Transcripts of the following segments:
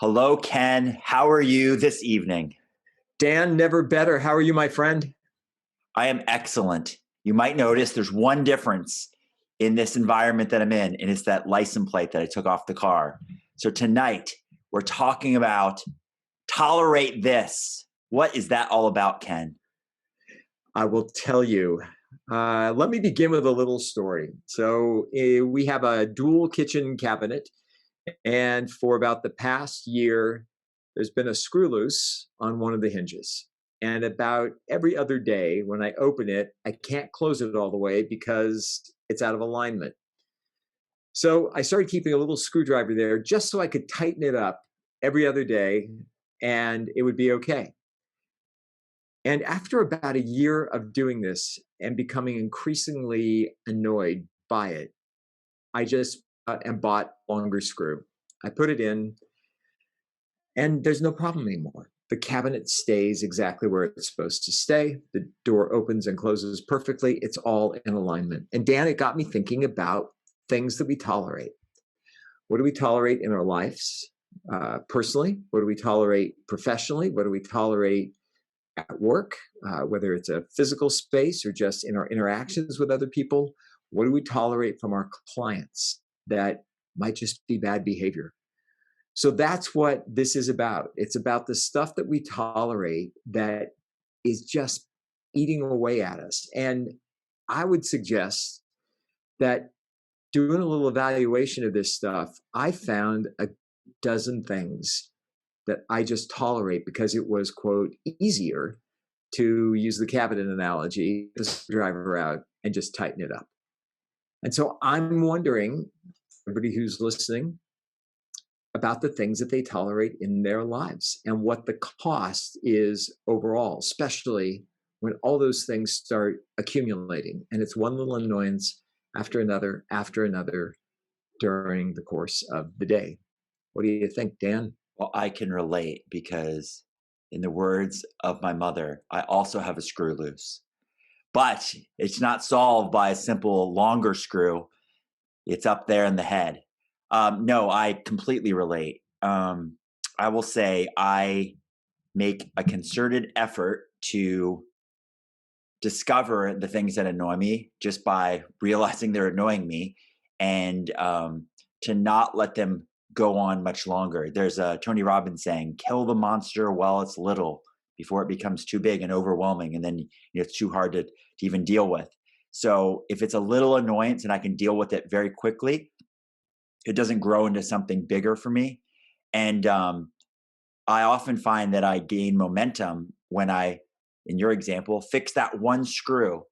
Hello, Ken. How are you this evening? Dan, never better. How are you, my friend? I am excellent. You might notice there's one difference in this environment that I'm in, and it's that license plate that I took off the car. So tonight, we're talking about tolerate this. What is that all about, Ken? I will tell you. Let me begin with a little story. We have a dual kitchen cabinet, and for about the past year, there's been a screw loose on one of the hinges. And about every other day, when I open it, I can't close it all the way because it's out of alignment. So I started keeping a little screwdriver there just so I could tighten it up every other day and it would be okay. And after about a year of doing this and becoming increasingly annoyed by it, I just and bought a longer screw. I put it in, and there's no problem anymore. The cabinet stays exactly where it's supposed to stay. The door opens and closes perfectly. It's all in alignment. And Dan, it got me thinking about things that we tolerate. What do we tolerate in our lives personally? What do we tolerate professionally? What do we tolerate at work, whether it's a physical space or just in our interactions with other people? What do we tolerate from our clients that might just be bad behavior? So that's what this is about. It's about the stuff that we tolerate that is just eating away at us. And I would suggest that doing a little evaluation of this stuff, I found a dozen things that I just tolerate because it was, quote, easier to use the cabinet analogy, the screwdriver out and just tighten it up. And so I'm wondering, everybody who's listening, about the things that they tolerate in their lives and what the cost is overall, especially when all those things start accumulating. And it's one little annoyance after another during the course of the day. What do you think, Dan? Well, I can relate because, in the words of my mother, I also have a screw loose. But it's not solved by a simple longer screw. It's up there in the head. No, I completely relate. I will say I make a concerted effort to discover the things that annoy me just by realizing they're annoying me, and to not let them go on much longer. There's a Tony Robbins saying, kill the monster while it's little before it becomes too big and overwhelming. And then it's too hard to even deal with. So if it's a little annoyance and I can deal with it very quickly, it doesn't grow into something bigger for me. And I often find that I gain momentum when I, in your example, fix that one screw.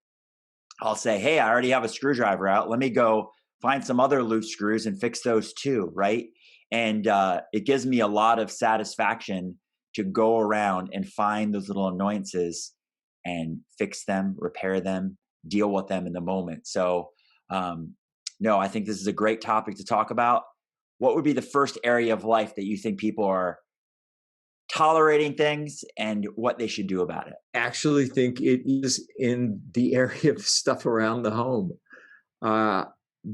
I'll say, hey, I already have a screwdriver out. Let me go find some other loose screws and fix those too, right? And it gives me a lot of satisfaction to go around and find those little annoyances and fix them, repair them, deal with them in the moment. So, no, I think this is a great topic to talk about. What would be the first area of life that you think people are tolerating things and what they should do about it? Actually think it is in the area of stuff around the home. Uh,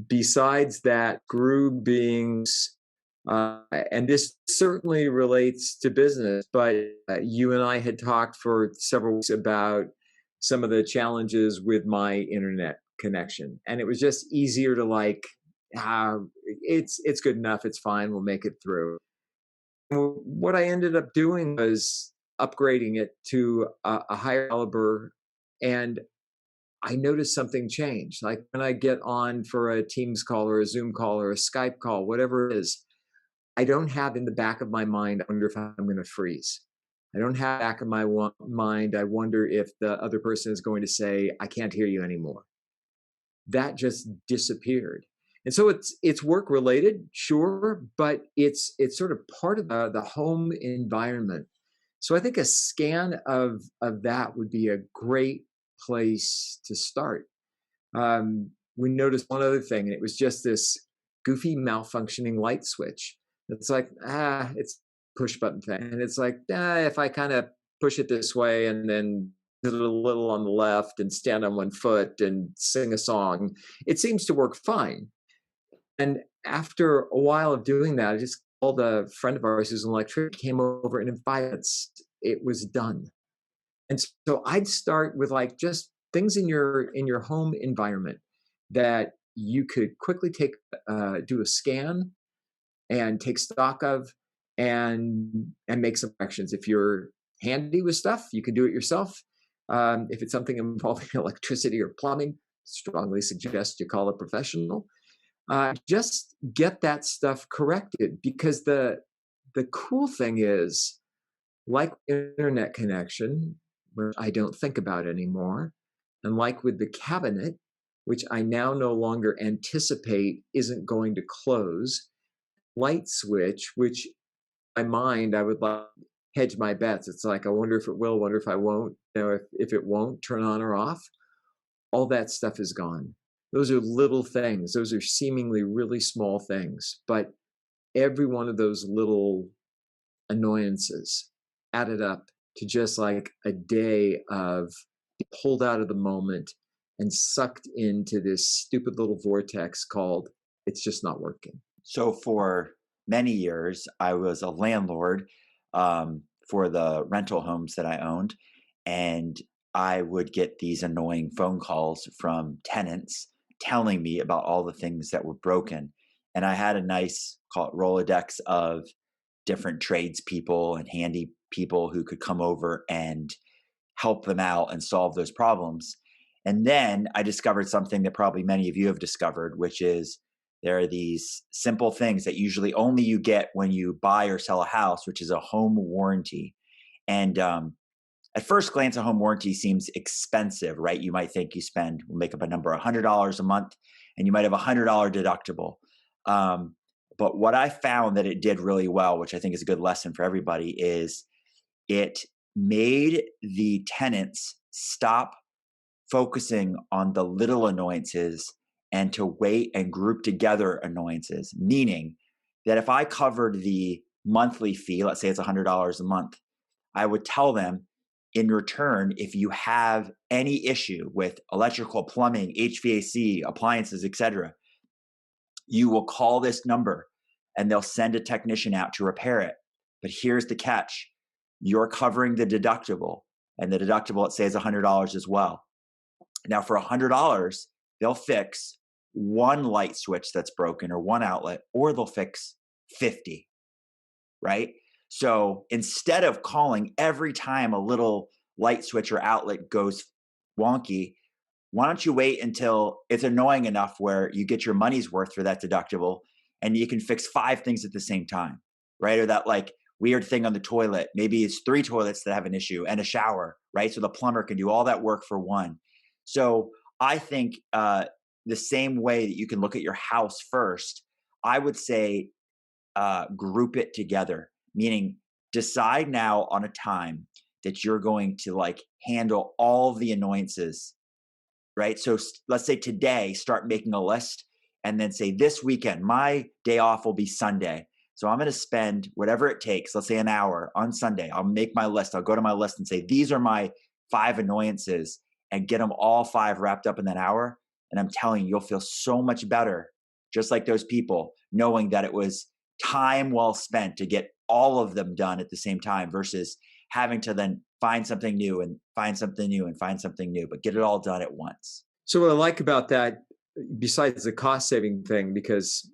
Besides that, screw beings, and this certainly relates to business, but you and I had talked for several weeks about some of the challenges with my internet connection. And it was just easier to it's good enough, it's fine, we'll make it through. What I ended up doing was upgrading it to a higher caliber, and I noticed something change. Like when I get on for a Teams call or a Zoom call or a Skype call, whatever it is, I don't have in the back of my mind, I wonder if I'm going to freeze. I don't have back of my mind, I wonder if the other person is going to say, I can't hear you anymore. That just disappeared. And so it's work related, sure, but it's sort of part of the home environment. So I think a scan of that would be a great place to start. We noticed one other thing, and it was just this goofy malfunctioning light switch. It's like, it's push button thing. And it's like, if I kind of push it this way and then a little on the left and stand on one foot and sing a song, it seems to work fine. And after a while of doing that, I just called a friend of ours who's an electrician, came over, and in 5 minutes it was done. And so I'd start with like just things in your home environment that you could quickly take do a scan and take stock of, and make some corrections. If you're handy with stuff, you can do it yourself. If it's something involving electricity or plumbing, strongly suggest you call a professional. Just get that stuff corrected, because the cool thing is, like internet connection, which I don't think about anymore, and like with the cabinet, which I now no longer anticipate isn't going to close, light switch, which in my mind I would like hedge my bets. It's like, I wonder if it will, wonder if I won't. If it won't turn on or off, all that stuff is gone. Those are little things. Those are seemingly really small things, but every one of those little annoyances added up to just like a day of pulled out of the moment and sucked into this stupid little vortex called it's just not working. So for many years, I was a landlord for the rental homes that I owned, and I would get these annoying phone calls from tenants telling me about all the things that were broken. And I had a nice, call it Rolodex, of different tradespeople and handy people who could come over and help them out and solve those problems. And then I discovered something that probably many of you have discovered, which is there are these simple things that usually only you get when you buy or sell a house, which is a home warranty. And at first glance, a home warranty seems expensive, right? You might think you spend, we'll make up a number, $100 a month, and you might have $100 deductible. Um, but what I found that it did really well, which I think is a good lesson for everybody, is it made the tenants stop focusing on the little annoyances and to wait and group together annoyances. Meaning that if I covered the monthly fee, let's say it's $100 a month, I would tell them, in return, if you have any issue with electrical, plumbing, HVAC, appliances, etc., you will call this number and they'll send a technician out to repair it. But here's the catch: you're covering the deductible, and the deductible, let's say, is $100 as well. Now, for $100, they'll fix one light switch that's broken or one outlet, or they'll fix 50, right? So instead of calling every time a little light switch or outlet goes wonky, why don't you wait until it's annoying enough where you get your money's worth for that deductible and you can fix 5 things at the same time, right? Or that like weird thing on the toilet. Maybe it's 3 toilets that have an issue and a shower, right? So the plumber can do all that work for one. So I think the same way that you can look at your house first, I would say group it together, meaning decide now on a time that you're going to like handle all the annoyances, right? So let's say today, start making a list, and then say this weekend, my day off will be Sunday. So I'm going to spend whatever it takes, let's say an hour on Sunday. I'll make my list. I'll go to my list and say, these are my 5 annoyances, and get them all 5 wrapped up in that hour. And I'm telling you, you'll feel so much better, just like those people, knowing that it was time well spent to get all of them done at the same time versus having to then find something new and find something new and find something new, but get it all done at once. So what I like about that, besides the cost saving thing, because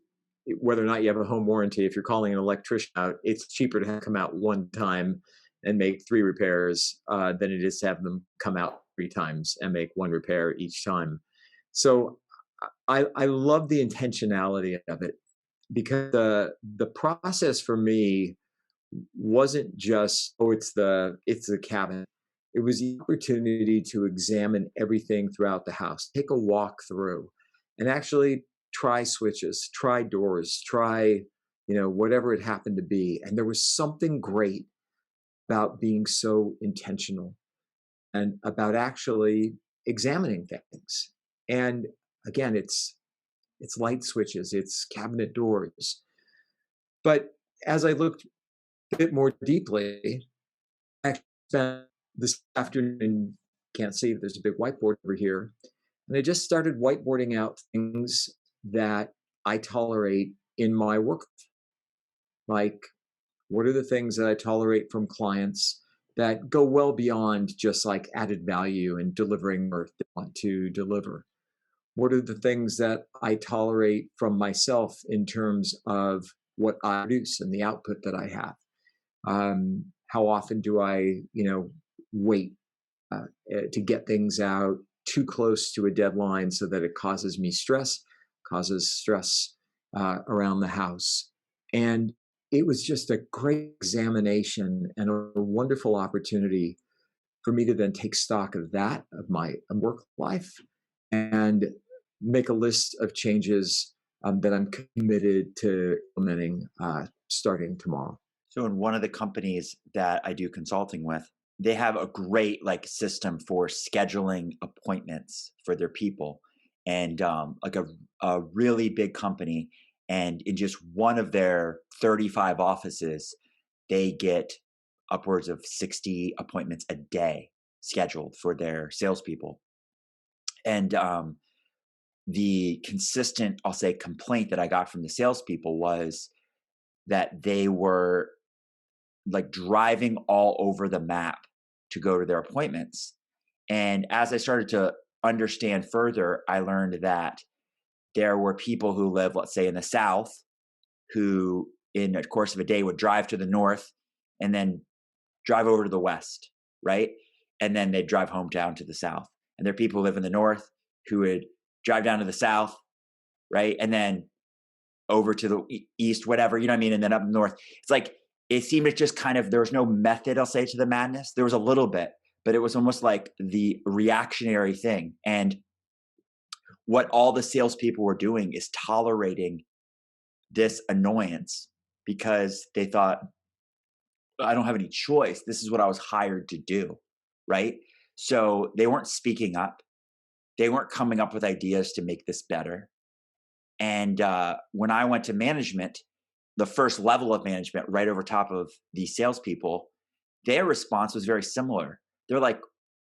whether or not you have a home warranty, if you're calling an electrician out, it's cheaper to have come out one time and make 3 repairs than it is to have them come out 3 times and make 1 repair each time. So I love the intentionality of it, because the process for me wasn't just, oh, it's the cabinet. It was the opportunity to examine everything throughout the house, take a walk through, and actually try switches, try doors, try, whatever it happened to be. And there was something great about being so intentional and about actually examining things. And again, it's light switches, it's cabinet doors. But as I looked a bit more deeply, I spent this afternoon, can't see, there's a big whiteboard over here, and I just started whiteboarding out things that I tolerate in my work. Like, what are the things that I tolerate from clients that go well beyond just like added value and delivering what they want to deliver? What are the things that I tolerate from myself in terms of what I produce and the output that I have? How often do I, wait to get things out too close to a deadline so that it causes stress around the house? And it was just a great examination and a wonderful opportunity for me to then take stock of that, of my work life, and make a list of changes that I'm committed to implementing starting tomorrow. So in one of the companies that I do consulting with, they have a great like system for scheduling appointments for their people, and like a really big company. And in just one of their 35 offices, they get upwards of 60 appointments a day scheduled for their salespeople. And the consistent, I'll say, complaint that I got from the salespeople was that they were like driving all over the map to go to their appointments. And as I started to understand further, I learned that there were people who live, let's say, in the South, who in the course of a day would drive to the North and then drive over to the West, right? And then they'd drive home down to the South. And there are people who live in the North who would drive down to the South, right? And then over to the east, whatever, you know what I mean? And then up north. It's like it seemed to just kind of there was no method, I'll say, to the madness. There was a little bit, but it was almost like the reactionary thing. And what all the salespeople were doing is tolerating this annoyance because they thought, I don't have any choice. This is what I was hired to do. Right. So they weren't speaking up. They weren't coming up with ideas to make this better. And when I went to management, the first level of management, right over top of the salespeople, their response was very similar. They're like,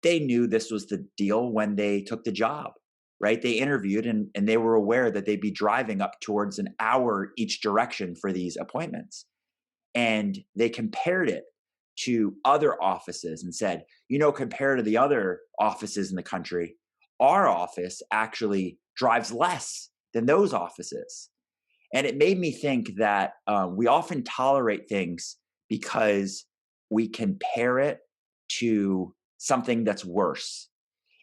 they knew this was the deal when they took the job, right? They interviewed and they were aware that they'd be driving up towards an hour each direction for these appointments. And they compared it to other offices and said, compared to the other offices in the country, our office actually drives less than those offices. And it made me think that we often tolerate things because we compare it to something that's worse.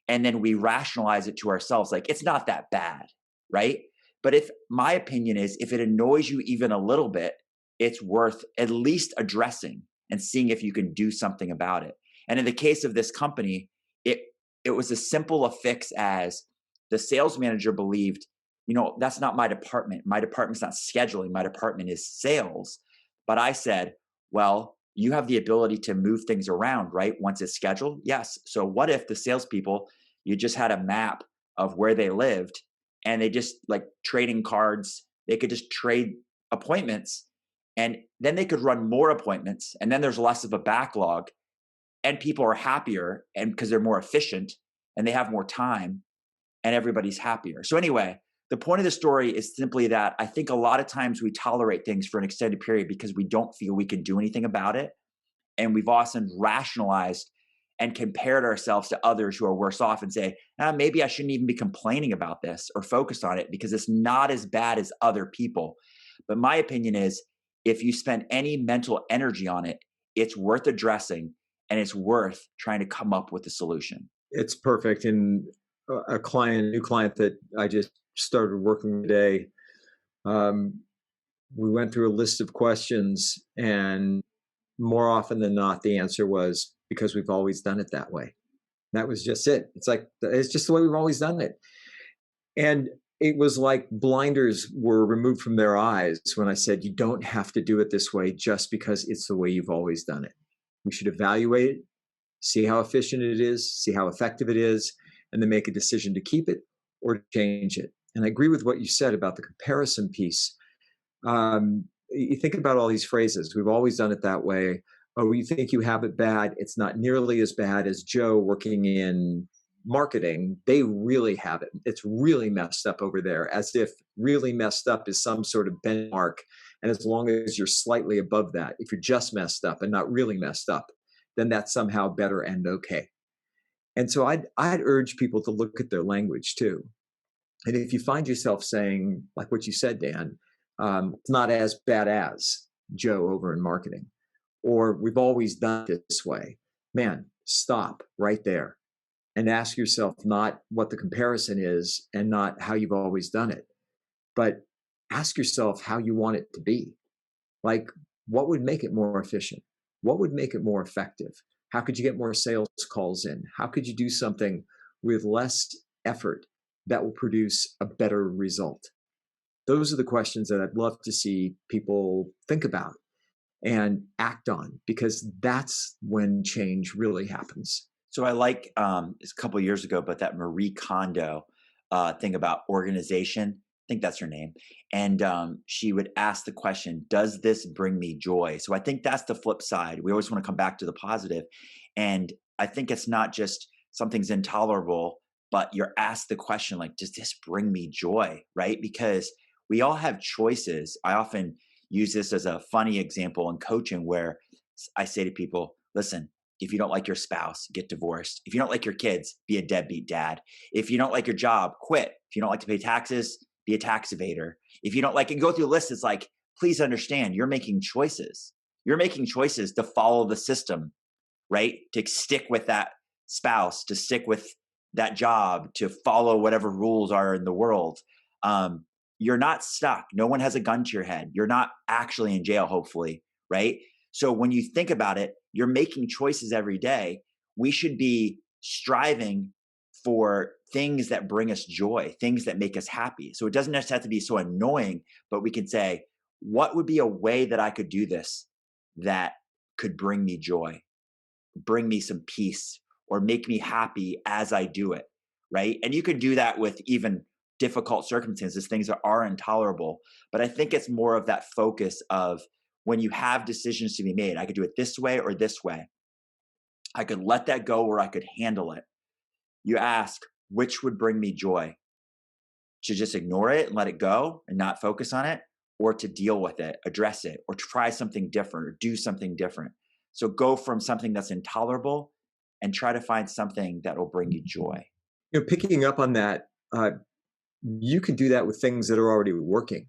And then we rationalize it to ourselves like, it's not that bad, right? But if my opinion is, if it annoys you even a little bit, it's worth at least addressing and seeing if you can do something about it. And in the case of this company, it it was as simple a fix as the sales manager believed, that's not my department. My department's not scheduling. My department is sales. But I said, well, you have the ability to move things around, right? Once it's scheduled. Yes. So what if the salespeople, you just had a map of where they lived and they just like trading cards, they could just trade appointments and then they could run more appointments. And then there's less of a backlog and people are happier and because they're more efficient and they have more time and everybody's happier. So anyway, the point of the story is simply that I think a lot of times we tolerate things for an extended period because we don't feel we can do anything about it. And we've often rationalized and compared ourselves to others who are worse off and say, maybe I shouldn't even be complaining about this or focus on it because it's not as bad as other people. But my opinion is if you spend any mental energy on it, it's worth addressing and it's worth trying to come up with a solution. It's perfect. And new client that I just started working today, um, we went through a list of questions, and more often than not, the answer was because we've always done it that way. That was just it. It's like, it's just the way we've always done it. And it was like blinders were removed from their eyes when I said, you don't have to do it this way just because it's the way you've always done it. We should evaluate it, see how efficient it is, see how effective it is, and then make a decision to keep it or to change it. And I agree with what you said about the comparison piece. You think about all these phrases. We've always done it that way. Oh, you think you have it bad. It's not nearly as bad as Joe working in marketing. They really have it. It's really messed up over there, as if really messed up is some sort of benchmark And as long as you're slightly above that, if you're just messed up and not really messed up, then that's somehow better and okay. And so I'd urge people to look at their language too. And if you find yourself saying, like what you said, Dan, it's not as bad as Joe over in marketing, or we've always done it this way, man, stop right there and ask yourself not what the comparison is and not how you've always done it, but ask yourself how you want it to be. Like, what would make it more efficient? What would make it more effective? How could you get more sales calls in? How could you do something with less effort that will produce a better result? Those are the questions that I'd love to see people think about and act on, because that's when change really happens. So I like it's a couple of years ago, but that Marie Kondo thing about organization. I think that's her name. And she would ask the question, "Does this bring me joy?" So I think that's the flip side. We always want to come back to the positive, and I think it's not just something's intolerable, but you're asked the question like, "Does this bring me joy?" Right? Because we all have choices. I often use this as a funny example in coaching where I say to people, "Listen, if you don't like your spouse, get divorced. If you don't like your kids, be a deadbeat dad. If you don't like your job, quit. If you don't like to pay taxes, be a tax evader. If you don't like it, go through a list. It's like, please understand, you're making choices. You're making choices to follow the system, right? To stick with that spouse, to stick with that job, to follow whatever rules are in the world. Um, you're not stuck. No one has a gun to your head. You're not actually in jail, hopefully, right? So when you think about it, you're making choices every day. We should be striving for things that bring us joy, things that make us happy. So it doesn't necessarily have to be so annoying, but we can say, what would be a way that I could do this that could bring me joy, bring me some peace, or make me happy as I do it, right? And you can do that with even difficult circumstances, things that are intolerable. But I think it's more of that focus of when you have decisions to be made, I could do it this way or this way. I could let that go or I could handle it. You ask, which would bring me joy? To just ignore it and let it go and not focus on it, or to deal with it, address it, or try something different or do something different. So go from something that's intolerable and try to find something that will bring you joy. Picking up on that, you can do that with things that are already working,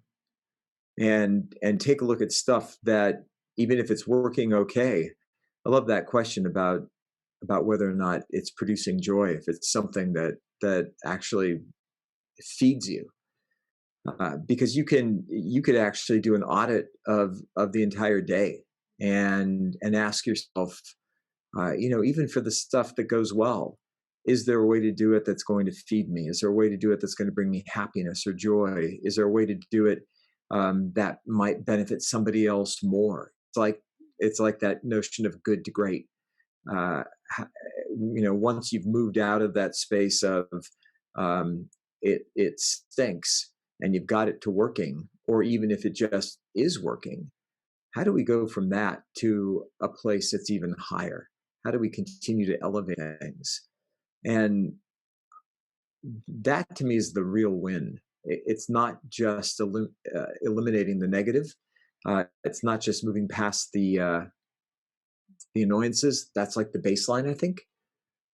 and take a look at stuff that, even if it's working okay. I love that question about whether or not it's producing joy. If it's something that actually feeds you, because you could actually do an audit of the entire day and ask yourself, even for the stuff that goes well, is there a way to do it that's going to feed me? Is there a way to do it that's going to bring me happiness or joy? Is there a way to do it that might benefit somebody else more? It's like that notion of good to great. Uh, Once you've moved out of that space of it stinks and you've got it to working, or even if it just is working, how do we go from that to a place that's even higher? How do we continue to elevate things? And that to me is the real win. It's not just eliminating the negative. It's not just moving past the annoyances. That's like the baseline, I think.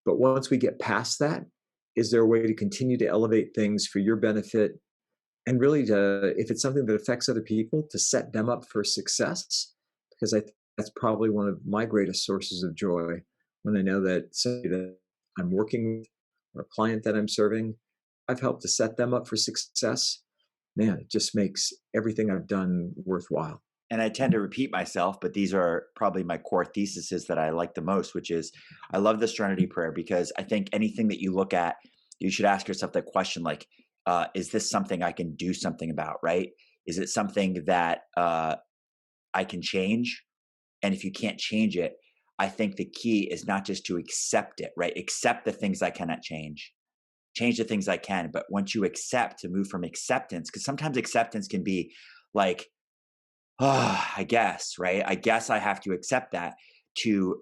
But once we get past that, is there a way to continue to elevate things for your benefit, and really to, if it's something that affects other people, to set them up for success? Because that's probably one of my greatest sources of joy, when I know that somebody that I'm working with, or a client that I'm serving, I've helped to set them up for success. Man, it just makes everything I've done worthwhile. And I tend to repeat myself, but these are probably my core theses that I like the most, which is I love the Serenity Prayer because I think anything that you look at, you should ask yourself that question like, is this something I can do something about, right? Is it something that I can change? And if you can't change it, I think the key is not just to accept it, right? Accept the things I cannot change the things I can. But once you accept, to move from acceptance, because sometimes acceptance can be like, oh, I guess, right? I guess I have to accept that, to,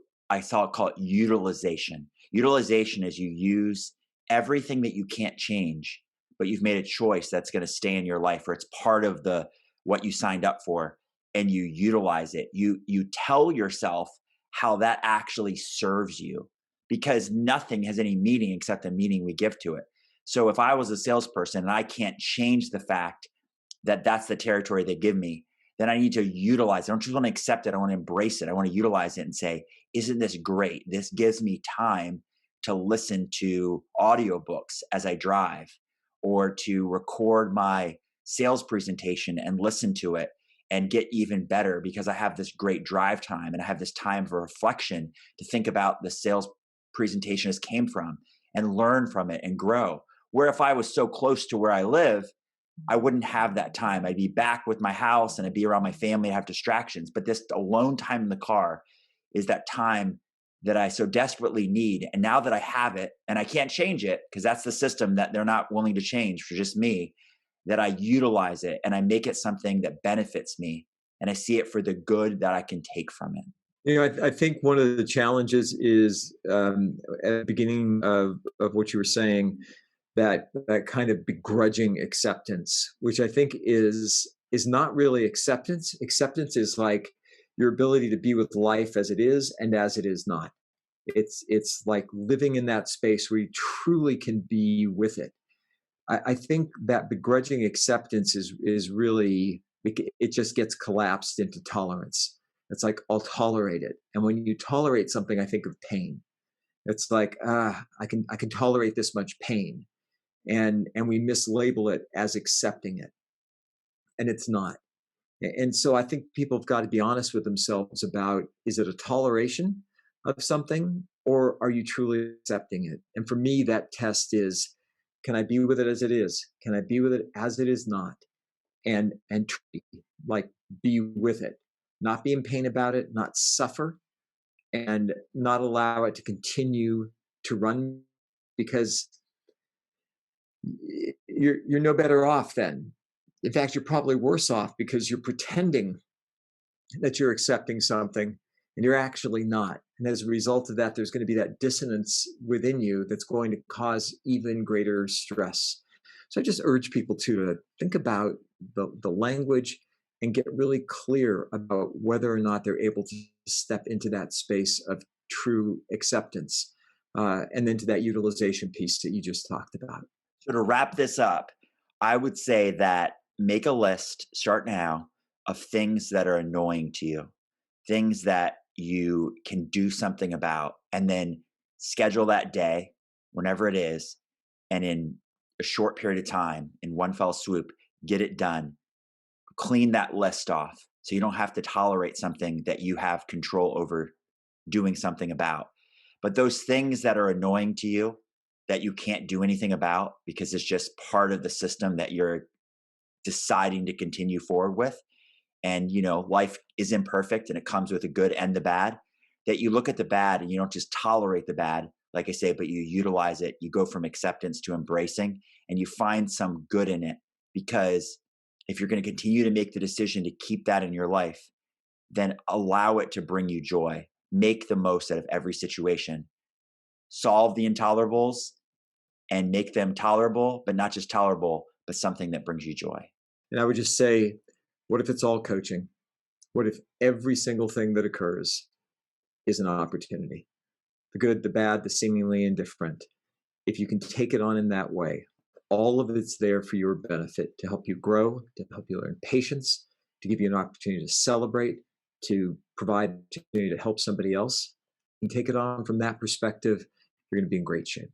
call it utilization. Utilization is you use everything that you can't change, but you've made a choice that's going to stay in your life, or it's part of what you signed up for. and you utilize it. You tell yourself how that actually serves you, because nothing has any meaning except the meaning we give to it. So if I was a salesperson and I can't change the fact that that's the territory they give me, then I need to utilize it. I don't just want to accept it. I want to embrace it. I want to utilize it and say, isn't this great? This gives me time to listen to audiobooks as I drive, or to record my sales presentation and listen to it and get even better because I have this great drive time and I have this time for reflection to think about the sales presentation as came from and learn from it and grow. Where if I was so close to where I live, I wouldn't have that time. I'd be back with my house and I'd be around my family. I have distractions. But this alone time in the car is that time that I so desperately need. And now that I have it and I can't change it because that's the system that they're not willing to change for just me, that I utilize it and I make it something that benefits me and I see it for the good that I can take from it. I think one of the challenges is at the beginning of what you were saying, that kind of begrudging acceptance, which I think is not really acceptance. Acceptance is like your ability to be with life as it is and as it is not. It's like living in that space where you truly can be with it. I think that begrudging acceptance is really, it just gets collapsed into tolerance. It's like, I'll tolerate it. And when you tolerate something, I think of pain. It's like, I can tolerate this much pain. And we mislabel it as accepting it. And it's not. And so I think people have got to be honest with themselves about, is it a toleration of something, or are you truly accepting it? And for me, that test is, can I be with it as it is? Can I be with it as it is not? And like, be with it, not be in pain about it, not suffer, and not allow it to continue to run, because you're no better off then. In fact, you're probably worse off because you're pretending that you're accepting something and you're actually not. And as a result of that, there's going to be that dissonance within you that's going to cause even greater stress. So I just urge people to think about the language and get really clear about whether or not they're able to step into that space of true acceptance, and then to that utilization piece that you just talked about. So to wrap this up, I would say that make a list, start now, of things that are annoying to you, things that you can do something about, and then schedule that day, whenever it is, and in a short period of time, in one fell swoop, get it done. Clean that list off so you don't have to tolerate something that you have control over doing something about. But those things that are annoying to you that you can't do anything about because it's just part of the system that you're deciding to continue forward with, and life is imperfect and it comes with the good and the bad, that you look at the bad and you don't just tolerate the bad, like I say, but you utilize it. You go from acceptance to embracing, and you find some good in it. Because if you're going to continue to make the decision to keep that in your life, then allow it to bring you joy. Make the most out of every situation. Solve the intolerables and make them tolerable, but not just tolerable, but something that brings you joy. And I would just say, what if it's all coaching? What if every single thing that occurs is an opportunity? The good, the bad, the seemingly indifferent. If you can take it on in that way, all of it's there for your benefit, to help you grow, to help you learn patience, to give you an opportunity to celebrate, to provide an opportunity to help somebody else. And take it on from that perspective, you're going to be in great shape.